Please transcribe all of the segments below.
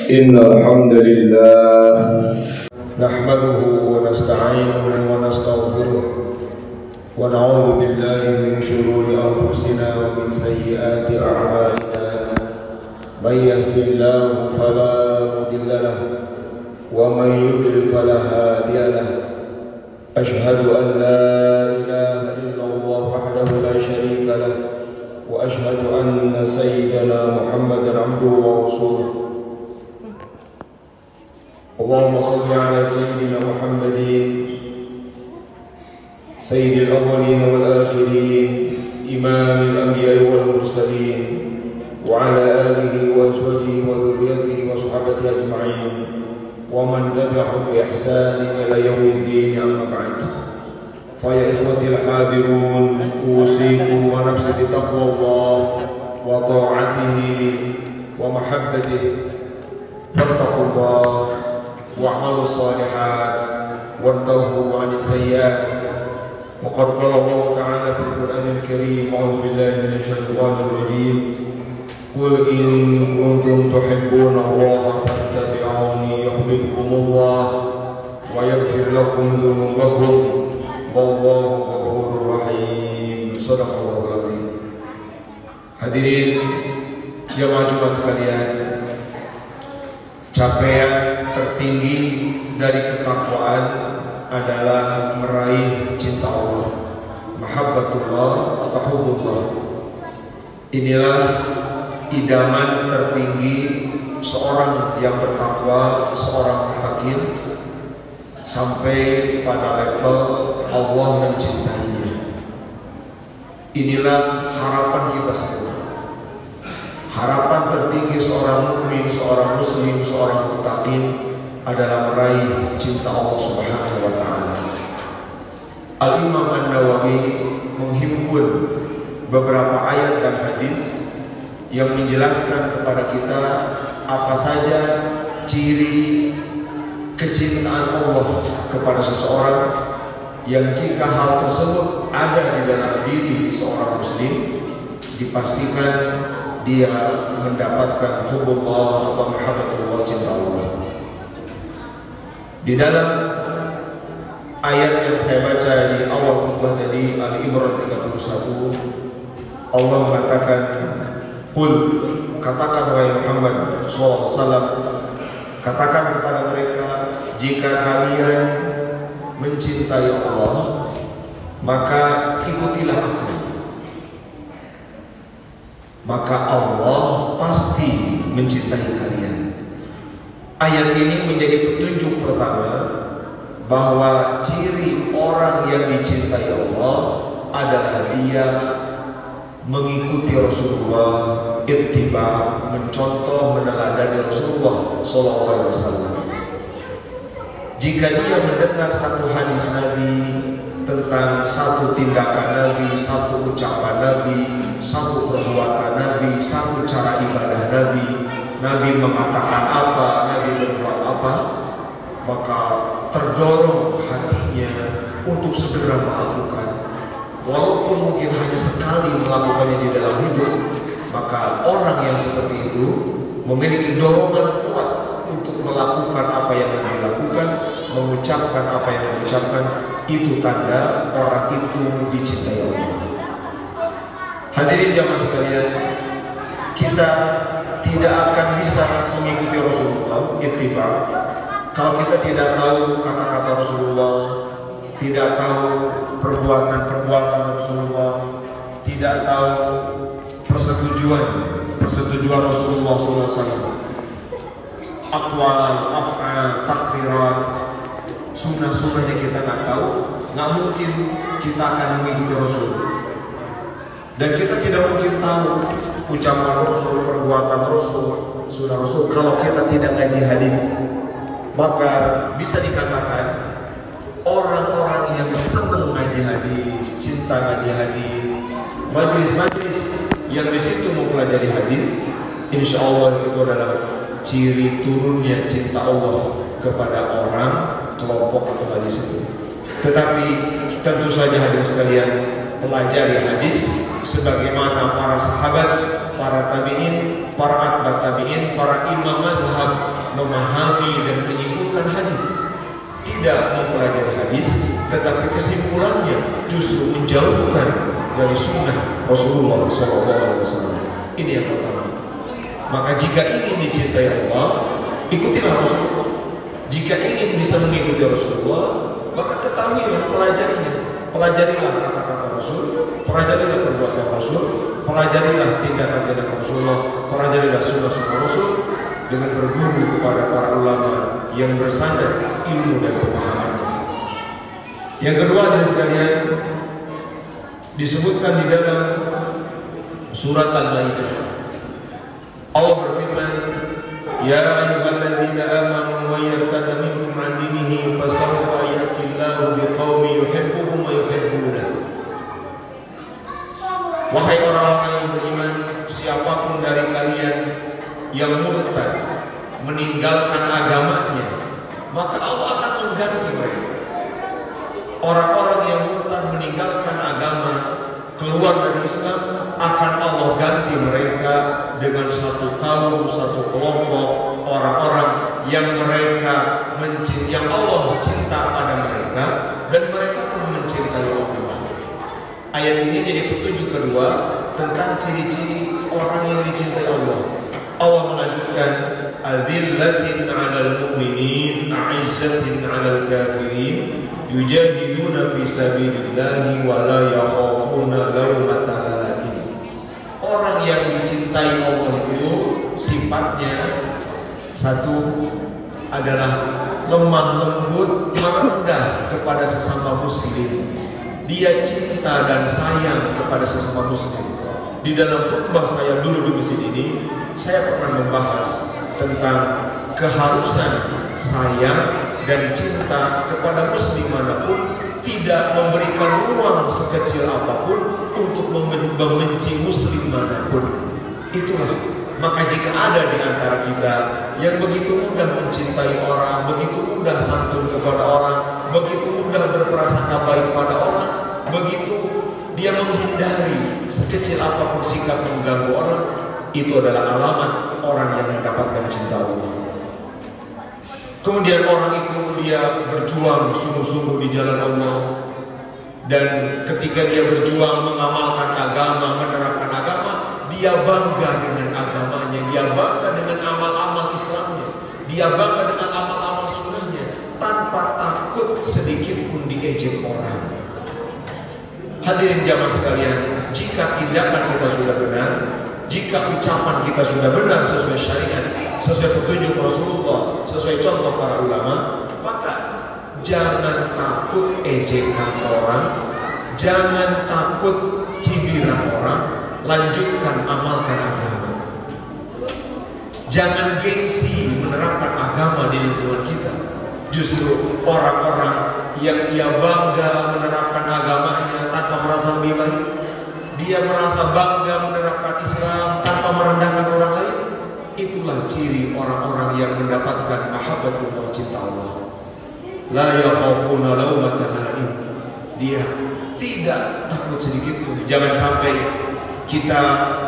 إن الحمد لله نحمده ونستعينه ونستغفره ونعوذ بالله من شرور أنفسنا ومن سيئات أعمالنا من يهد الله فلا مضل له ومن يضلل فلا هادي له أشهد أن لا إله إلا الله وحده لا شريك له وأشهد أن سيدنا محمدا عبده ورسوله اللهم صل على سيدنا محمد سيد الأولين والآخرين إمام الأنبياء والمرسلين وعلى آله وأزواجه وذريته وصحبه أجمعين ومن تبعهم بإحسان إلى يوم الدين أما بعد فيا إخوتي الحاضرون أوصيكم ونفسي بتقوى الله وطاعته ومحبته فاتقوا الله واعملوا الصالحات وانتهوا عن السيئات وقد قال الله تعالى في القرآن الكريم أعوذ بالله من الشيطان الرجيم قل إن كنتم تحبون الله فاتبعوني يحببكم الله ويغفر لكم ذنوبكم والله غفور رحيم. صدق الله العظيم. Hadirin jamaah Jumat sekalian, capaian tertinggi dari ketakwaan adalah meraih cinta Allah, mahabbatullah atau hubbullah. Inilah idaman tertinggi seorang yang bertakwa, seorang hakim, sampai pada level Allah mencintainya. Inilah harapan kita semua. Harapan tertinggi seorang mukmin, seorang muslim, seorang muttaqin adalah meraih cinta Allah Subhanahu wa taala. Al-Imam An-Nawawi menghimpun beberapa ayat dan hadis yang menjelaskan kepada kita apa saja ciri kecintaan Allah kepada seseorang yang jika hal tersebut ada di dalam diri seorang muslim, dipastikan dia mendapatkan hubbullah atau mahabbatullah, cinta Allah. Di dalam ayat yang saya baca di awal khutbah tadi, Al-Imran 31, Allah mengatakan, "Qul," katakan wahai Muhammad SAW, katakan kepada mereka, jika kalian mencintai Allah, maka ikutilah aku, maka Allah pasti mencintai kalian. Ayat ini menjadi petunjuk pertama bahwa ciri orang yang dicintai Allah adalah dia mengikuti Rasulullah, ittiba, mencontoh, meneladani Rasulullah SAW. Jika dia mendengar satu hadis Nabi tentang satu tindakan Nabi, satu ucapan Nabi, satu perbuatan Nabi, satu cara ibadah Nabi, Nabi mengatakan apa, Nabi berbuat apa, maka terdorong hatinya untuk segera melakukan. Walaupun mungkin hanya sekali melakukannya di dalam hidup, maka orang yang seperti itu memiliki dorongan kuat untuk melakukan apa yang Nabi lakukan, mengucapkan apa yang mengucapkan. Itu tanda orang itu dicintai Allah. Hadirin jamaah sekalian, kita tidak akan bisa mengikuti Rasulullah ittiba kalau kita tidak tahu kata-kata Rasulullah, tidak tahu perbuatan-perbuatan Rasulullah, tidak tahu persetujuan Rasulullah SAW, aqwal, af'al, takrirat, sunnah-sunnahnya kita nggak tahu, nggak mungkin kita akan mengikuti Rasul. Dan kita tidak mungkin tahu ucapan Rasul, perbuatan Rasul, sunnah Rasul kalau kita tidak ngaji hadis. Maka bisa dikatakan orang-orang yang senang ngaji hadis, cinta ngaji hadis, majlis-majlis yang di situ mempelajari hadis, insya Allah itu adalah ciri turunnya cinta Allah kepada orang, kelompok atau hadis itu. Tetapi tentu saja hadirin sekalian, pelajari hadis sebagaimana para sahabat, para tabi'in, para atba tabi'in, para imam madhab memahami dan menyimpulkan hadis, tidak mempelajari hadis, tetapi kesimpulannya justru menjauhkan dari sunnah Rasulullah SAW. Ini yang pertama. Maka jika ingin dicintai Allah, ikutilah Rasulullah. Jika ingin bisa mengikuti Rasulullah, maka ketahuilah, pelajarilah kata-kata Rasul, pelajarilah perbuatan Rasul, pelajarilah tindakan-tindakan Rasulullah, pelajarilah sunnah-sunnah Rasul dengan berguru kepada para ulama yang bersandar ilmu dan pemahamannya. Yang kedua dari sekalian, disebutkan di dalam surat Al-Maidah, Allah berfirman, ya ayyuhalladzina amanu wa yartadda minkum 'an dinihi fasawfa ya'tillahu biqaumin yuhibbuhum wa yuhibbunahu. Wahai orang-orang yang beriman, siapapun dari kalian yang murtad, meninggalkan agamanya, maka Allah akan mengganti mereka. Orang-orang yang murtad, meninggalkan agama, keluar dari Islam, akan Allah ganti mereka dengan satu kaum, satu kelompok orang-orang yang yang Allah cinta pada mereka dan mereka pun mencintai Allah. Ayat ini jadi petunjuk kedua tentang ciri-ciri orang yang dicintai Allah. Allah melanjutkan, adzillatin 'alal mu'minin, 'izzatin 'alal kafirin, yujahiduna fi sabilillahi wa la yakhafuna lawmata laim. Orang yang dicintai Allah itu sifatnya satu adalah lemah lembut, merendah kepada sesama muslim. Dia cinta dan sayang kepada sesama muslim. Di dalam khutbah saya dulu di masjid ini, saya pernah membahas tentang keharusan sayang dan cinta kepada muslim manapun, tidak memberikan ruang sekecil apapun untuk membenci muslim manapun. Itulah, maka jika ada di antara kita yang begitu mudah mencintai orang, begitu mudah santun kepada orang, begitu mudah berprasangka baik pada orang, begitu dia menghindari sekecil apapun sikap mengganggu orang, itu adalah alamat orang yang mendapatkan cinta Allah. Kemudian orang itu dia berjuang sungguh-sungguh di jalan Allah, dan ketika dia berjuang mengamalkan agama, menerapkan agama, dia bangga dengan agamanya, dia bangga dengan amal-amal Islamnya, dia bangga dengan amal-amal sunnahnya, tanpa takut sedikit pun diejek orang. Hadirin jamaah sekalian, jika tindakan kita sudah benar, jika ucapan kita sudah benar sesuai syariat, sesuai petunjuk Rasulullah, sesuai contoh para ulama, maka jangan takut ejekan orang, jangan takut cibiran orang, lanjutkan amalkan agama. Jangan gengsi menerapkan agama di lingkungan kita. Justru orang-orang yang dia bangga menerapkan agamanya tanpa merasa lebih baik, dia merasa bangga menerapkan Islam tanpa merendahkan orang lain, itulah ciri orang-orang yang mendapatkan mahabbatullah, cinta Allah. La yakhafuna lawmata laim. Dia tidak takut sedikit pun. Jangan sampai kita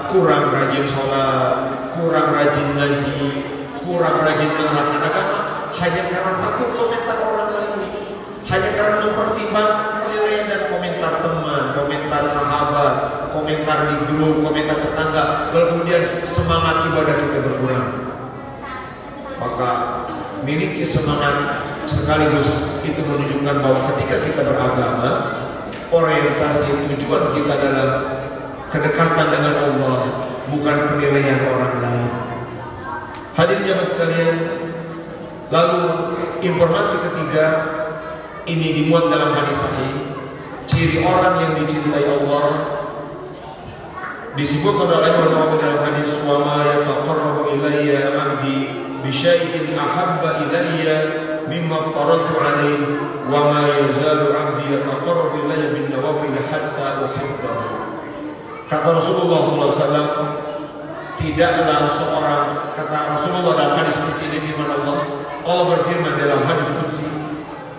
kurang rajin sholat, kurang rajin ngaji, kurang rajin menerapkan agama hanya karena takut komentar orang lain, hanya karena mempertimbangkan penilaian dan komentar teman, komentar sahabat, komentar di grup, komentar tetangga, lalu kemudian semangat ibadah kita berkurang. Maka miliki semangat sekaligus itu menunjukkan bahwa ketika kita beragama, orientasi tujuan kita adalah kedekatan dengan Allah, bukan penilaian orang lain. Hadirin jamaah sekalian, lalu informasi ketiga ini dimuat dalam hadis sahih. Ciri orang yang dicintai Allah disebutkan oleh Allah dalam hadis, wa ma yataqarrabu ilayya 'abdi bi syai'in ahabba ilayya mimma taradtu 'alaihi wa ma yazalu 'abdi yataqarrabu ilayya bin nawafil hatta uhibbahu. Kata Rasulullah SAW, tidaklah seorang, kata Rasulullah dalam hadis qudsi ini firman Allah berfirman dalam hadis qudsi,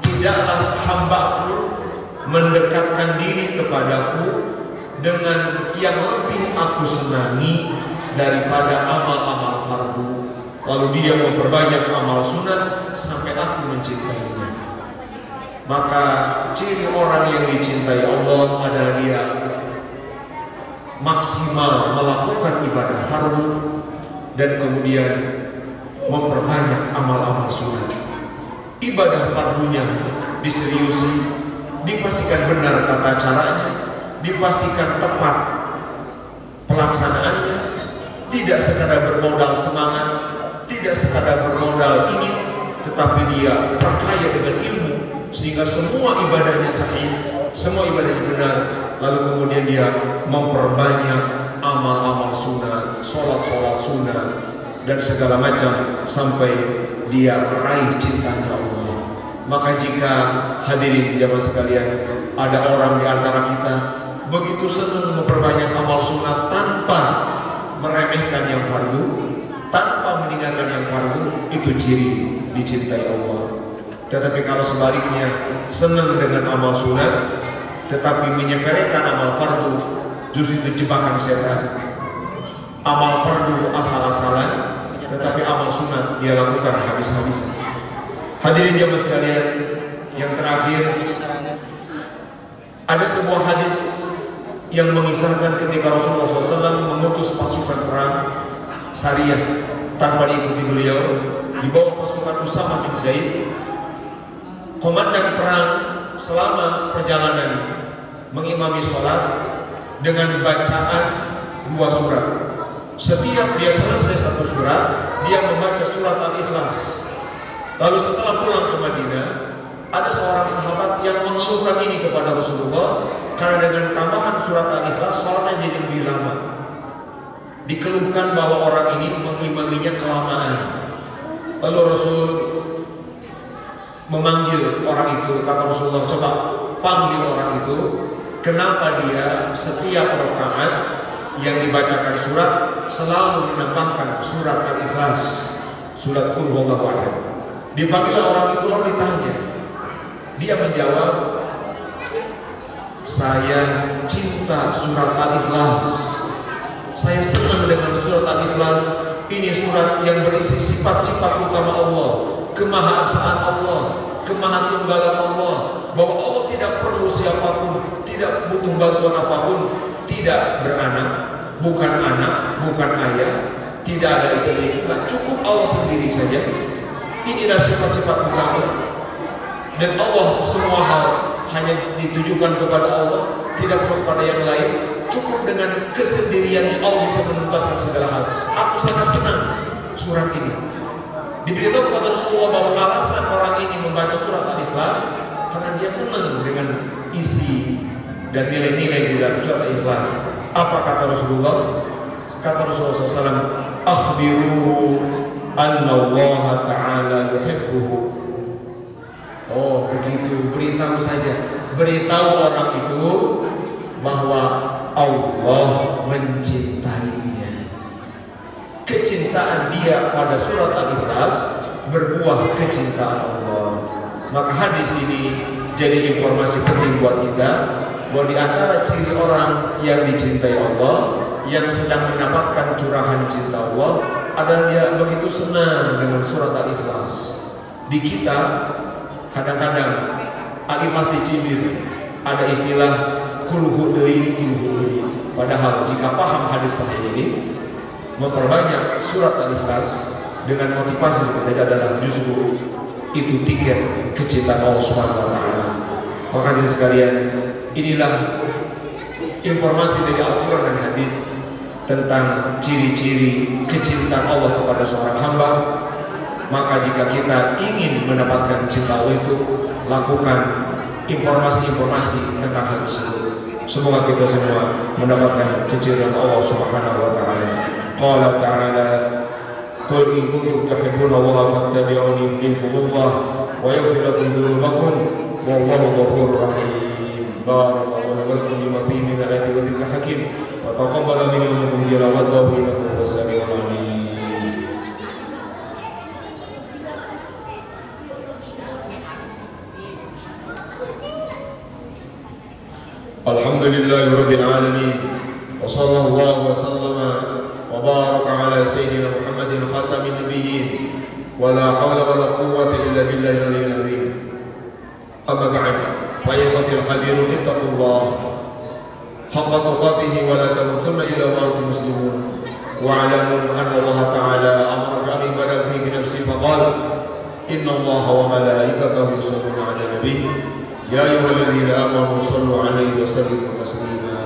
tidaklah hambaku mendekatkan diri kepadaku dengan yang lebih aku senangi daripada amal-amal fardu, lalu dia memperbanyak amal sunat sampai aku mencintainya. Maka ciri orang yang dicintai Allah adalah dia maksimal melakukan ibadah fardu dan kemudian memperbanyak amal-amal sunat. Ibadah fardunya diseriusi, dipastikan benar tata caranya, dipastikan tepat pelaksanaannya, tidak sekadar bermodal semangat, tidak sekadar bermodal ini, tetapi dia perkaya dengan ilmu sehingga semua ibadahnya sahih, semua ibadahnya benar. Lalu kemudian dia memperbanyak amal-amal sunnah, sholat-sholat sunnah dan segala macam sampai dia meraih cintanya Allah. Maka jika hadirin jamaah sekalian, ada orang di antara kita begitu senang memperbanyak amal sunnah tanpa meremehkan yang fardu, tanpa meninggalkan yang fardu, itu ciri dicintai Allah. Tetapi kalau sebaliknya senang dengan amal sunat tetapi menyepelekan amal fardu, justru itu jebakan setan. Amal fardu asal-asalan, tetapi amal sunat dia lakukan habis-habisan. Hadirin jamaah sekalian, yang terakhir ada sebuah hadis yang mengisahkan ketika Rasulullah SAW mengutus pasukan perang Sariyah tanpa diikuti beliau, di bawah pasukan Usama bin Zaid. Komandan perang selama perjalanan mengimami sholat dengan bacaan 2 surat. Setiap dia selesai 1 surat, dia membaca surat Al-Ikhlas. Lalu setelah pulang ke Madinah, ada seorang sahabat yang mengeluhkan ini kepada Rasulullah, karena dengan tambahan surat Al-Ikhlas sholatnya jadi lebih lama. Dikeluhkan bahwa orang ini mengimaminya kelamaan. Lalu Rasul memanggil orang itu, kata Rasulullah, coba panggil orang itu, kenapa dia setiap rakaat yang dibacakan surat selalu menambahkan surat Al-Ikhlas, surat Qul Huwallahu Ahad. Dipanggil orang itu, lalu ditanya, dia menjawab, saya cinta surat Al-Ikhlas, saya senang dengan surat Al-Ikhlas. Ini surat yang berisi sifat-sifat utama Allah, kemahasaan Allah, kemahatunggalan Allah, bahwa Allah tidak perlu siapapun, tidak butuh bantuan apapun, tidak beranak, bukan anak, bukan ayah, tidak ada istri, cukup Allah sendiri saja. Inilah sifat-sifat utama, dan Allah semua hal hanya ditujukan kepada Allah, tidak perlu kepada yang lain. Cukup dengan kesendiriannya Allah bisa menuntaskan segala hal. Aku sangat senang surat ini. Diberitahu kepada Rasulullah bahwa alasan orang ini membaca surat Al-Ikhlas karena dia senang dengan isi dan nilai-nilai di dalam surat Al-Ikhlas. Apa kata Rasulullah? Kata Rasulullah SAW, akhbiru anna Allah Ta'ala yuhibbuhu. Oh begitu, beritahu saja, beritahu orang itu bahwa Allah mencintainya. Kecintaan dia pada surat Al-Ikhlas berbuah kecintaan Allah. Maka hadis ini jadi informasi penting buat kita, bahwa di antara ciri orang yang dicintai Allah, yang sedang mendapatkan curahan cinta Allah, adalah dia begitu senang dengan surat Al-Ikhlas. Di kita kadang-kadang Al-Ikhlas dicibir, ada istilah kulhudei. Padahal jika paham hadis sahih ini, memperbanyak surat Al-Ikhlas dengan motivasi seperti itu adalah justru itu tiket kecintaan Allah Subhanahu wa Ta'ala. Maka hadirin sekalian, inilah informasi dari Al-Quran dan hadis tentang ciri-ciri kecintaan Allah kepada seorang hamba. Maka jika kita ingin mendapatkan cinta Allah itu, lakukan informasi-informasi tentang hal tersebut. Semoga kita semua mendapatkan kecintaan Allah Subhanahu wa Ta'ala. Qala ta'ala, qul in kuntum tuhibbuna Allah fattabi'uni yuhibbukumullah wa yaghfir lakum dhunubakum wallahu ghafurur rahim. Barakallahu lakum bima fihi min al-ayati wa dhikril hakim wa taqabbala minni wa minkum tilawatahu innahu was-sami'ul 'alim. Alhamdulillahi rabbil alamin wa sallallahu wa sallama wa baraka ala sayyidina Muhammadin khatamin nabiyyin ولا حول ولا قوة إلا بالله العلي العظيم. أما بعد فيا إخوتي الحاضرون اتقوا الله حق تقاته ولا تموتن إلا وأنتم مسلمون واعلموا أن الله تعالى أمر بعبادته بنفسه فقال إن الله وملائكته يصلون على النبي يا أيها الذين آمنوا صلوا عليه وسلموا تسليما.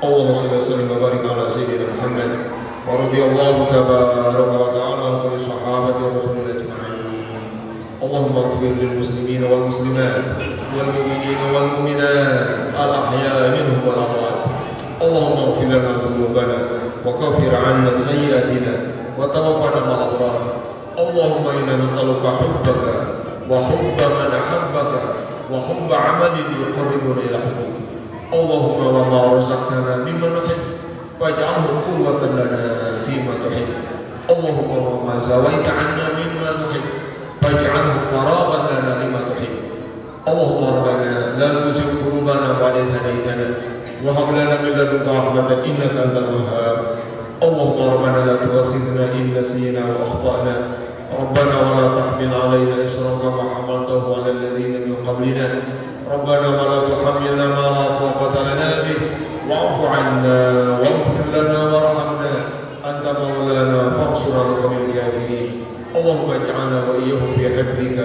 اللهم صل وسلم وبارك على سيدنا محمد ورضي الله تبارك وتعالى عن صحابة رسول الله أجمعين. اللهم اغفر للمسلمين والمسلمات والمؤمنين والمؤمنات الأحياء منهم والأموات. اللهم اغفر لنا ذنوبنا وكفر عنا سيئاتنا وتوفنا مع الأبرار. اللهم إنا نسألك حبك وحب من أحبك وحب عمل يقربنا إلى حبك. اللهم وما رزقتنا مما نحب واجعله قوة لنا فيما تحب. اللهم وما زويت عنا مما نحب واجعله فراغا لنا لما تحب. اللهم ربنا لا تزغ قلوبنا بعد إذ هديتنا وهب لنا من لدنك رحمة إنك أنت الوهاب. اللهم ربنا لا تؤاخذنا إن نسينا وأخطأنا. ربنا ولا تحمل علينا إصرا كما حملته على الذين من قبلنا. ربنا ولا تحملنا ما لا طاقة لنا به واعف عنا واغفر لنا وارحمنا أنت مولانا فانصرنا على القوم الكافرين. اللهم اجعلنا وإياهم في حفظك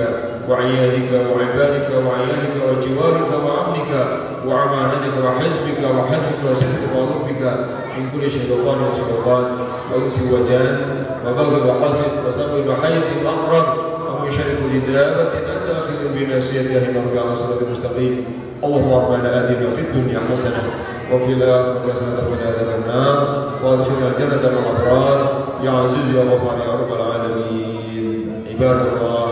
وعيادك وعبادك وعيالك وجوارك وأمنك وعمانتك وحزبك وحفظك وسلك ولطفك من كل شيطان وسلطان وإنس وجان وبغي وحسد وسبب وحية وأقرب ومن شر كل دابة أنت آخذ بناصيتها المرء على صراط المستقيم. اللهم ربنا آتنا في الدنيا حسنة وفي الآخرة حسنة وقنا عذاب النار وادخلنا الجنة مع الأبرار يا عزيز يا غفار يا رب العالمين. عباد الله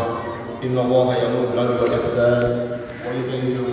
إن الله يأمر بالعدل والإحسان وإيتاء ذي القربى